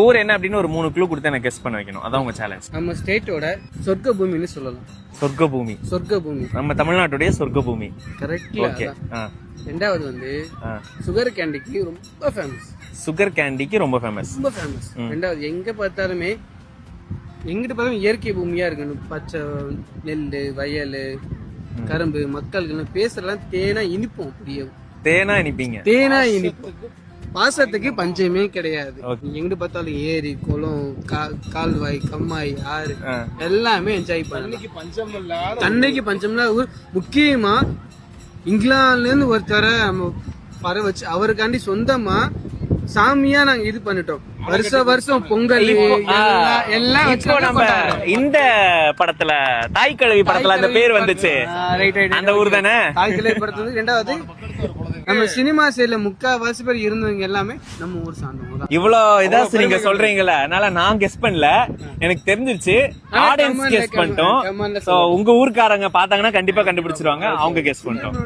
ஊர் என்ன அப்படின்னு ஒரு 3 க்ளூ கொடுத்து எனக்கு கெஸ் பண்ண வைக்கணும். அதான் உங்க சேலஞ்ச். நம்ம ஸ்டேட்டோட சொர்க்க பூமின்னு சொல்லலாம். சொர்க்க பூமி. சொர்க்க பூமி நம்ம தமிழ்நாட்டுடைய சொர்க்க பூமி. கரெக்ட். ஓகே. ரெண்டாவது வந்து சுகர் கேண்டிக்கு ரொம்ப ஃபேமஸ். சுகர் கேண்டிக்கு ரொம்ப ஃபேமஸ். ரொம்ப ஃபேமஸ். ரெண்டாவது எங்க பார்த்தாலுமே எங்கிட்ட பார்த்தாலும் இயற்கை பூமியா இருக்கணும். பச்சை நெல், வயல், கரும்பு, மக்களுக்கு பேசுறதெல்லாம் தேனா இனிப்போம். அப்படியே தேனா இனிப்பீங்க. தேனா இனிப்போம். பாசத்துக்கு பஞ்சமே கிடையாது. எங்கிட்ட பார்த்தாலும் ஏரி, குளம், கால்வாய், கம்மாய், ஆறு எல்லாமே என்ஜாய் பண்ணலாம். தண்ணிக்கு பஞ்சம் இல்லாத ஊர். முக்கியமா இங்கிலாந்துல இருந்து ஒருத்தர பற வச்சு அவருக்காண்டி சொந்தமா சாமியா நாங்க இது பண்ணிட்டோம். வருஷம் பொங்கல் எல்லாம் நம்ம இந்த படத்துல தாய் கிழவி படத்துல அந்த பேர் வந்துச்சு. அந்த ஊர் தானே தாய் கிழவி படத்துல. ரெண்டாவது நம்ம சினிமா சைடுல முக்காவாசி பேர் இருந்தவங்க எல்லாமே நம்ம ஊர் சார்ந்தவங்க தான். இவ்வளவு இதாச்சு நீங்க சொல்றீங்கல்ல, அதனால நான் கெஸ் பண்ணல, எனக்கு தெரிஞ்சிருச்சு. ஆடியன்ஸ் கெஸ் பண்ணிட்டோம். உங்க ஊர்க்காரங்க பாத்தாங்கன்னா கண்டிப்பா கண்டுபிடிச்சிருவாங்க. அவங்க கெஸ் பண்ணிட்டோம்.